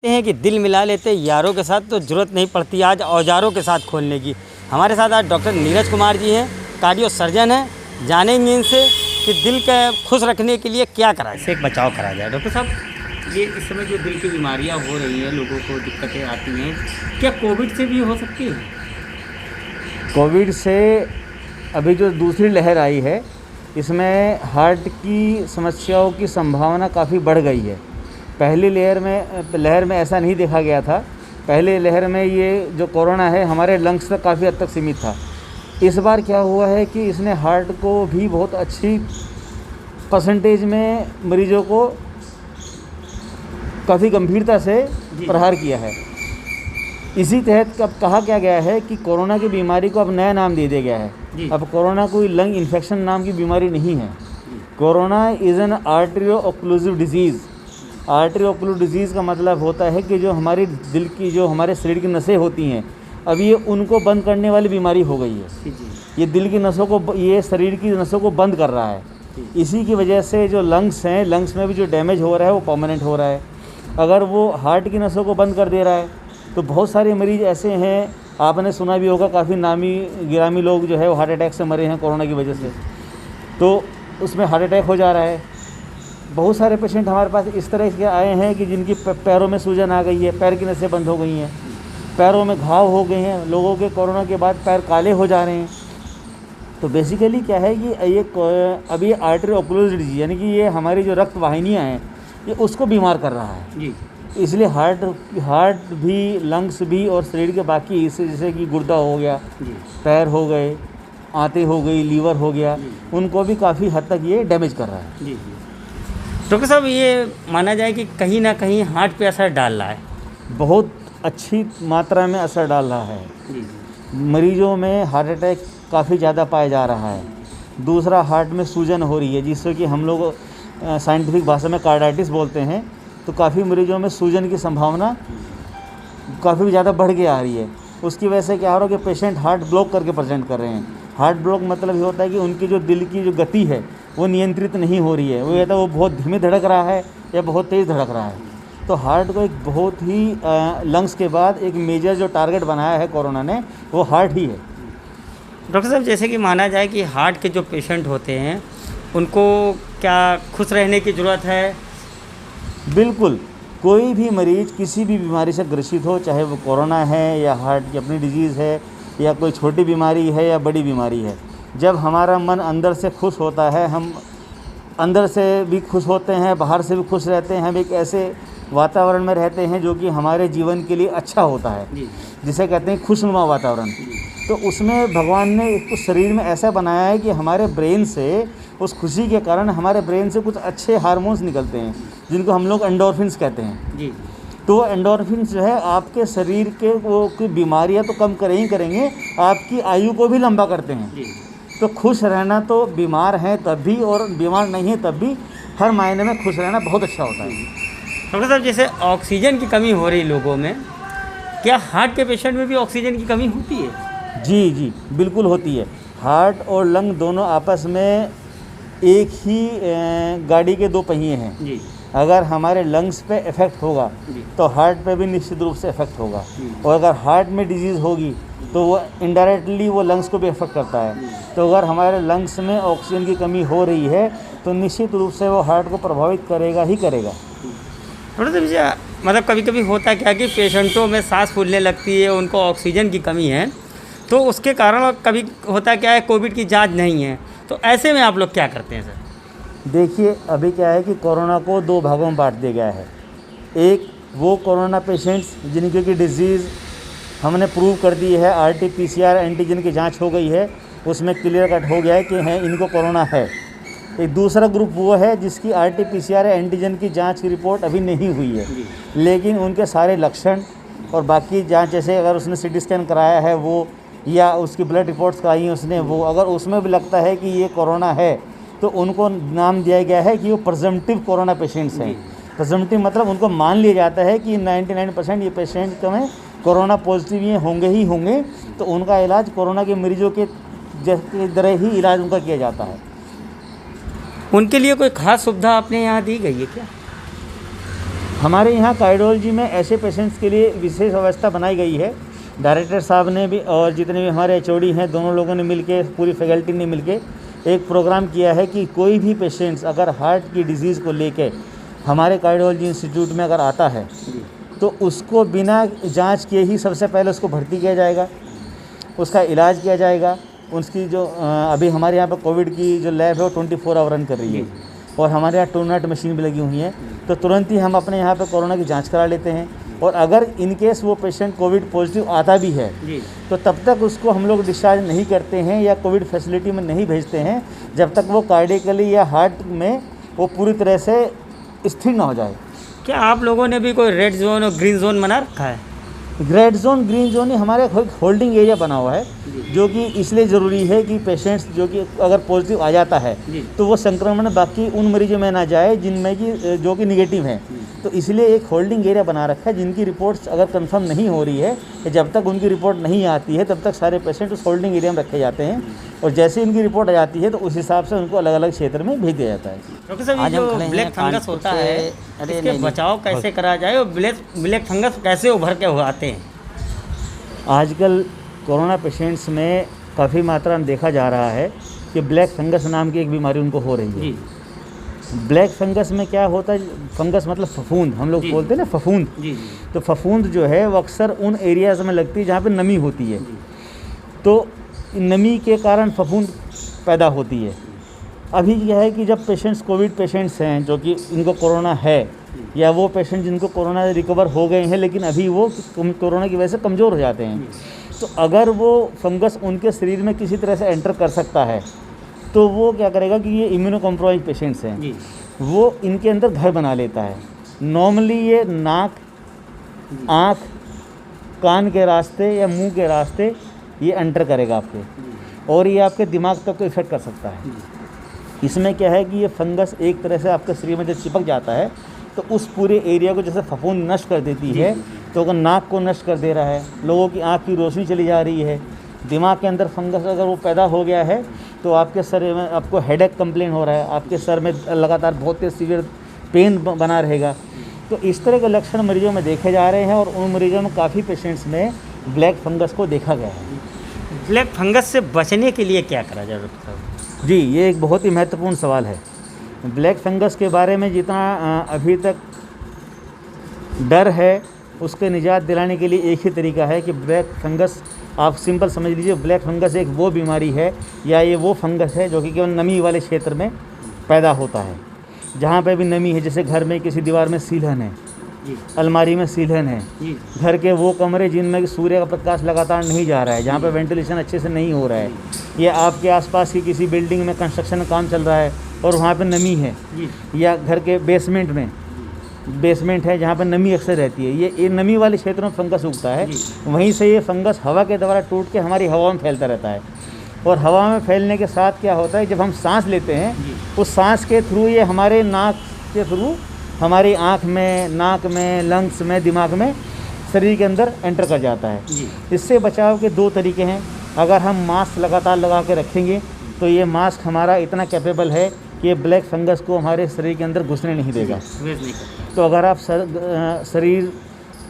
हैं कि दिल मिला लेते यारों के साथ तो ज़रूरत नहीं पड़ती आज औजारों के साथ खोलने की। हमारे साथ आज डॉक्टर नीरज कुमार जी हैं, कार्डियो सर्जन हैं। जानेंगे इनसे कि दिल का खुश रखने के लिए क्या करा से एक बचाव करा जाए। डॉक्टर साहब, ये इस समय जो दिल की बीमारियां हो रही हैं, लोगों को दिक्कतें आती हैं, क्या कोविड से भी हो सकती है? कोविड से अभी जो दूसरी लहर आई है, इसमें हार्ट की समस्याओं की संभावना काफ़ी बढ़ गई है। पहली लहर में ऐसा नहीं देखा गया था। पहली लहर में ये जो कोरोना है हमारे लंग्स तक काफ़ी हद तक सीमित था। इस बार क्या हुआ है कि इसने हार्ट को भी बहुत अच्छी परसेंटेज में मरीजों को काफ़ी गंभीरता से प्रहार किया है। इसी तहत अब कहा क्या गया है कि कोरोना की बीमारी को अब नया नाम दे दिया गया है। अब कोरोना कोई लंग इन्फेक्शन नाम की बीमारी नहीं है। Corona is an arterio occlusive disease. Artery occlusive disease का मतलब होता है कि जो हमारी दिल की, जो हमारे शरीर की नसें होती हैं, अब ये उनको बंद करने वाली बीमारी हो गई है। ये दिल की नसों को, ये शरीर की नसों को बंद कर रहा है। इसी की वजह से जो लंग्स हैं, लंग्स में भी जो डैमेज हो रहा है वो परमानेंट हो रहा है। अगर वो हार्ट की नसों को बंद कर दे रहा है तो बहुत सारे मरीज़ ऐसे हैं, आपने सुना भी होगा, काफ़ी नामी गिरामी लोग जो है वो हार्ट अटैक से मरे हैं कोरोना की वजह से। तो उसमें हार्ट अटैक हो जा रहा है। बहुत सारे पेशेंट हमारे पास इस तरह के आए हैं कि जिनकी पैरों में सूजन आ गई है, पैर की नसें बंद हो गई हैं, पैरों में घाव हो गए हैं। लोगों के कोरोना के बाद पैर काले हो जा रहे हैं। तो बेसिकली क्या है कि अभी आर्टरी ओक्लूसिव डिजीज यानी कि ये हमारी जो रक्त वाहिनियाँ हैं, ये उसको बीमार कर रहा है जी। इसलिए हार्ट भी, लंग्स भी और शरीर के बाकी हिस्से जैसे कि गुर्दा हो गया, पैर हो गए, आंतें हो गई, लीवर हो गया, उनको भी काफ़ी हद तक ये डैमेज कर रहा है जी। डॉक्टर साहब, ये माना जाए कि कहीं ना कहीं हार्ट पे असर डाल रहा है, बहुत अच्छी मात्रा में असर डाल रहा है जी। मरीजों में हार्ट अटैक काफ़ी ज़्यादा पाया जा रहा है। दूसरा, हार्ट में सूजन हो रही है, जिससे कि हम लोग साइंटिफिक भाषा में कार्डाइटिस बोलते हैं। तो काफ़ी मरीजों में सूजन की संभावना काफ़ी ज़्यादा बढ़ के आ रही है। उसकी वजह से क्या हो रहा है कि पेशेंट हार्ट ब्लॉक करके प्रेजेंट कर रहे हैं। हार्ट ब्लॉक मतलब ये होता है कि उनकी जो दिल की जो गति है वो नियंत्रित नहीं हो रही है। वो या तो वो बहुत धीमे धड़क रहा है या बहुत तेज़ धड़क रहा है। तो हार्ट को एक बहुत ही लंग्स के बाद एक मेजर जो टारगेट बनाया है कोरोना ने, वो हार्ट ही है। डॉक्टर साहब, जैसे कि माना जाए कि हार्ट के जो पेशेंट होते हैं उनको क्या खुश रहने की ज़रूरत है? बिल्कुल। कोई भी मरीज़ किसी भी बीमारी से ग्रसित हो, चाहे वो कोरोना है या हार्ट की अपनी डिजीज़ है या कोई छोटी बीमारी है या बड़ी बीमारी है, जब हमारा मन अंदर से खुश होता है, हम अंदर से भी खुश होते हैं, बाहर से भी खुश रहते हैं, हम एक ऐसे वातावरण में रहते हैं जो कि हमारे जीवन के लिए अच्छा होता है, जिसे कहते हैं खुशनुमा वातावरण। तो उसमें भगवान ने उस शरीर में ऐसा बनाया है कि हमारे ब्रेन से, उस खुशी के कारण हमारे ब्रेन से कुछ अच्छे हार्मोन्स निकलते हैं, जिनको हम लोग एंडोर्फिन्स कहते हैं जी। तो वो एंडोर्फिन्स जो है आपके शरीर के वो की बीमारियां तो कम करेंगे, आपकी आयु को भी लंबा करते हैं जी। तो खुश रहना, तो बीमार हैं तब भी और बीमार नहीं है तब भी, हर मायने में खुश रहना बहुत अच्छा होता है। डॉक्टर साहब, जैसे ऑक्सीजन की कमी हो रही लोगों में, क्या हार्ट के पेशेंट में भी ऑक्सीजन की कमी होती है? जी, बिल्कुल होती है। हार्ट और लंग दोनों आपस में एक ही गाड़ी के दो पहिए हैं जी। अगर हमारे लंग्स पे इफ़ेक्ट होगा तो हार्ट पे भी निश्चित रूप से इफ़ेक्ट होगा, और अगर हार्ट में डिजीज़ होगी तो वो इनडायरेक्टली वो लंग्स को भी इफ़ेक्ट करता है। तो अगर हमारे लंग्स में ऑक्सीजन की कमी हो रही है तो निश्चित रूप से वो हार्ट को प्रभावित करेगा ही करेगा। थोड़ा सा मतलब कभी कभी होता क्या कि पेशेंटों में सांस फूलने लगती है, उनको ऑक्सीजन की कमी है, तो उसके कारण कभी होता क्या है, कोविड की जांच नहीं है, तो ऐसे में आप लोग क्या करते हैं सर? देखिए, अभी क्या है कि कोरोना को दो भागों में बांट दिया गया है। एक वो कोरोना पेशेंट्स जिनकी डिजीज़ हमने प्रूव कर दी है, RT-PCR एंटीजन की जांच हो गई है, उसमें क्लियर कट हो गया है कि हैं इनको कोरोना है। एक दूसरा ग्रुप वो है जिसकी RT-PCR एंटीजन की जांच की रिपोर्ट अभी नहीं हुई है, लेकिन उनके सारे लक्षण और बाकी जांच, जैसे अगर उसने CT स्कैन कराया है वो, या उसकी ब्लड रिपोर्ट्स कराई हैं उसने वो, अगर उसमें भी लगता है कि ये कोरोना है तो उनको नाम दिया गया है कि वो प्रिजम्पटिव कोरोना पेशेंट्स हैं। प्रिजम्पटिव मतलब उनको मान लिया जाता है कि 99% ये पेशेंट में कोरोना पॉजिटिव ये होंगे ही होंगे, तो उनका इलाज कोरोना के मरीजों के तरह ही इलाज उनका किया जाता है। उनके लिए कोई ख़ास सुविधा आपने यहाँ दी गई है क्या? हमारे यहाँ कार्डियोलॉजी में ऐसे पेशेंट्स के लिए विशेष व्यवस्था बनाई गई है। डायरेक्टर साहब ने भी और जितने भी हमारे एचओडी हैं, दोनों लोगों ने मिलके, पूरी फैकल्टी ने मिलके एक प्रोग्राम किया है कि कोई भी पेशेंट्स अगर हार्ट की डिजीज़ को लेके हमारे कार्डियोलॉजी इंस्टीट्यूट में अगर आता है तो उसको बिना जांच किए ही सबसे पहले उसको भर्ती किया जाएगा, उसका इलाज किया जाएगा। उसकी जो अभी हमारे यहाँ पर कोविड की जो लैब है वो 24 आवर रन कर रही है और हमारे यहाँ टूनेट मशीन भी लगी हुई है, तो तुरंत ही हम अपने यहाँ पर कोरोना की जांच करा लेते हैं। और अगर इन केस वो पेशेंट कोविड पॉजिटिव आता भी है तो तब तक उसको हम लोग डिस्चार्ज नहीं करते हैं या कोविड फैसिलिटी में नहीं भेजते हैं जब तक वो कार्डियकली या हार्ट में वो पूरी तरह से स्थिर ना हो जाए। क्या आप लोगों ने भी कोई रेड जोन और ग्रीन जोन बना रखा है? रेड जोन ग्रीन जोन ही हमारे होल्डिंग एरिया बना हुआ है, जो कि इसलिए ज़रूरी है कि पेशेंट्स जो कि अगर पॉजिटिव आ जाता है तो वो संक्रमण बाकी उन मरीजों में ना जाए जिनमें कि जो कि निगेटिव हैं। तो इसलिए एक होल्डिंग एरिया बना रखा है जिनकी रिपोर्ट्स अगर कंफर्म नहीं हो रही है, जब तक उनकी रिपोर्ट नहीं आती है तब तक सारे पेशेंट उस होल्डिंग एरिया में रखे जाते हैं और जैसे उनकी रिपोर्ट आ जाती है तो उस हिसाब से उनको अलग अलग क्षेत्र में भेज दिया जाता है। डॉक्टर साहब, ये जो ब्लैक फंगस होता है इसके बचाव कैसे करा जाए और ब्लैक फंगस कैसे उभर के आते हैं? आजकल कोरोना पेशेंट्स में काफ़ी मात्रा में देखा जा रहा है कि ब्लैक फंगस नाम की एक बीमारी उनको हो रही है। ब्लैक फंगस में क्या होता है, फंगस मतलब फफूंद, हम लोग बोलते हैं ना फफूंद। तो फफूंद जो है वो अक्सर उन एरियाज में लगती है जहाँ पे नमी होती है, तो नमी के कारण फफूंद पैदा होती है। अभी यह है कि जब पेशेंट्स कोविड पेशेंट्स हैं जो कि इनको कोरोना है या वो पेशेंट जिनको कोरोना रिकवर हो गए हैं लेकिन अभी वो कोरोना की वजह से कमज़ोर हो जाते हैं, तो अगर वो फंगस उनके शरीर में किसी तरह से एंटर कर सकता है तो वो क्या करेगा कि ये इम्यूनो कॉम्प्रोमाइज पेशेंट्स हैं, वो इनके अंदर घर बना लेता है। नॉर्मली ये नाक, आँख, कान के रास्ते या मुंह के रास्ते ये एंटर करेगा आपके और ये आपके दिमाग तक को इफ़ेक्ट कर सकता है। इसमें क्या है कि ये फंगस एक तरह से आपके शरीर में जब चिपक जाता है तो उस पूरे एरिया को जैसे फफूंद नष्ट कर देती है, तो अगर नाक को नष्ट कर दे रहा है, लोगों की आँख की रोशनी चली जा रही है, दिमाग के अंदर फंगस अगर वो पैदा हो गया है तो आपके सर में आपको हेडेक कंप्लेन हो रहा है, आपके सर में लगातार बहुत तेज सीवियर पेन बना रहेगा। तो इस तरह के लक्षण मरीजों में देखे जा रहे हैं और उन मरीजों में काफ़ी पेशेंट्स में ब्लैक फंगस को देखा गया है। ब्लैक फंगस से बचने के लिए क्या करा जाए डॉक्टर साहब? जी, ये एक बहुत ही महत्वपूर्ण सवाल है। ब्लैक फंगस के बारे में जितना अभी तक डर है उसके निजात दिलाने के लिए एक ही तरीका है कि ब्लैक फंगस, आप सिंपल समझ लीजिए, ब्लैक फंगस एक वो बीमारी है या ये वो फंगस है जो कि केवल नमी वाले क्षेत्र में पैदा होता है। जहाँ पे भी नमी है, जैसे घर में किसी दीवार में सीलन है, अलमारी में सीलन है, घर के वो कमरे जिनमें सूर्य का प्रकाश लगातार नहीं जा रहा है, जहाँ पे वेंटिलेशन अच्छे से नहीं हो रहा है, या आपके आसपास की किसी बिल्डिंग में कंस्ट्रक्शन का काम चल रहा है और वहाँ पे नमी है, या घर के बेसमेंट है जहाँ पर नमी अक्सर रहती है, ये नमी वाले क्षेत्रों में फंगस उगता है। वहीं से ये फंगस हवा के द्वारा टूट के हमारी हवा में फैलता रहता है और हवा में फैलने के साथ क्या होता है, जब हम सांस लेते हैं उस सांस के थ्रू ये हमारे नाक के थ्रू हमारी आँख में, नाक में, लंग्स में, दिमाग में, शरीर के अंदर एंटर कर जाता है। इससे बचाव के दो तरीके हैं। अगर हम मास्क लगातार लगा के रखेंगे तो ये मास्क हमारा इतना कैपेबल है कि ये ब्लैक फंगस को हमारे शरीर के अंदर घुसने नहीं देगा। तो अगर आप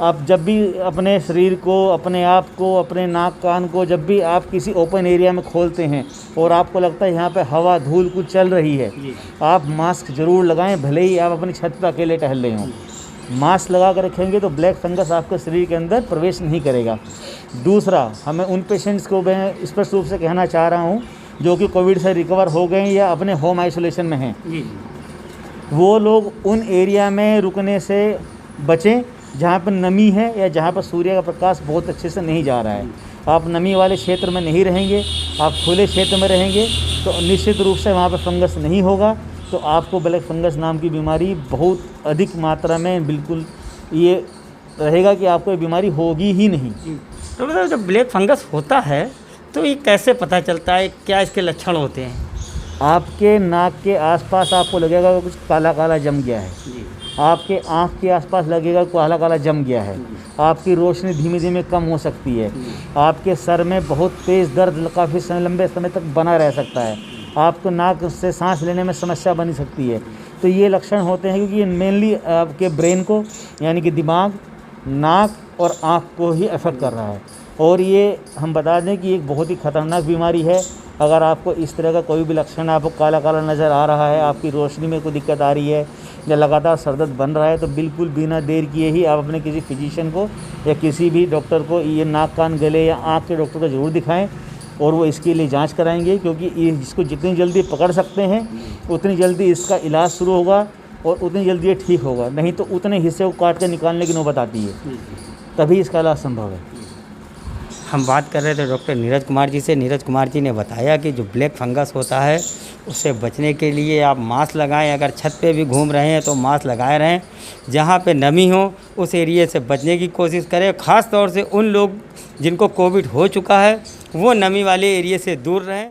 आप जब भी अपने शरीर को, अपने आप को, अपने नाक कान को जब भी आप किसी ओपन एरिया में खोलते हैं और आपको लगता है यहाँ पे हवा धूल कुछ चल रही है, आप मास्क ज़रूर लगाएं, भले ही आप अपनी छत पर अकेले टहल रहे हों। मास्क लगा कर रखेंगे तो ब्लैक फंगस आपके शरीर के अंदर प्रवेश नहीं करेगा। दूसरा, हमें उन पेशेंट्स को मैं स्पष्ट रूप से कहना चाह रहा हूँ जो कि कोविड से रिकवर हो गए या अपने होम आइसोलेशन में हैं, वो लोग उन एरिया में रुकने से बचें जहाँ पर नमी है या जहाँ पर सूर्य का प्रकाश बहुत अच्छे से नहीं जा रहा है। आप नमी वाले क्षेत्र में नहीं रहेंगे, आप खुले क्षेत्र में रहेंगे तो निश्चित रूप से वहाँ पर फंगस नहीं होगा, तो आपको ब्लैक फंगस नाम की बीमारी बहुत अधिक मात्रा में बिल्कुल ये रहेगा कि आपको ये बीमारी होगी ही नहीं। तो मतलब जब ब्लैक फंगस होता है तो ये कैसे पता चलता है, क्या इसके लक्षण होते हैं? आपके नाक के आसपास आपको लगेगा कुछ काला काला जम गया है, आपके आँख के आसपास लगेगा काला काला जम गया है, आपकी रोशनी धीमे धीमे कम हो सकती है, आपके सर में बहुत तेज़ दर्द काफ़ी समय, लंबे समय तक बना रह सकता है, आपको नाक से सांस लेने में समस्या बन सकती है, तो ये लक्षण होते हैं, क्योंकि ये मेनली आपके ब्रेन को यानी कि दिमाग, नाक और आँख को ही अफेक्ट कर रहा है। और ये हम बता दें कि एक बहुत ही ख़तरनाक बीमारी है। अगर आपको इस तरह का कोई भी लक्षण, आपको काला काला नज़र आ रहा है, आपकी रोशनी में कोई दिक्कत आ रही है या लगातार सर दर्द बन रहा है, तो बिल्कुल बिना देर किए ही आप अपने किसी फिजिशियन को या किसी भी डॉक्टर को, ये नाक कान गले या आँख के डॉक्टर को ज़रूर दिखाएं और वो इसके लिए जांच कराएंगे, क्योंकि ये इसको जितनी जल्दी पकड़ सकते हैं उतनी जल्दी इसका इलाज शुरू होगा और उतनी जल्दी ये ठीक होगा। नहीं तो उतने हिस्से को काट कर निकालने की नौबत आती है, तभी इसका इलाज संभव है। हम बात कर रहे थे डॉक्टर नीरज कुमार जी से। नीरज कुमार जी ने बताया कि जो ब्लैक फंगस होता है उससे बचने के लिए आप मास्क लगाएं। अगर छत पे भी घूम रहे हैं तो मास्क लगाए रहें। जहाँ पे नमी हो उस एरिए से बचने की कोशिश करें। ख़ास तौर से उन लोग जिनको कोविड हो चुका है वो नमी वाले एरिए से दूर रहें।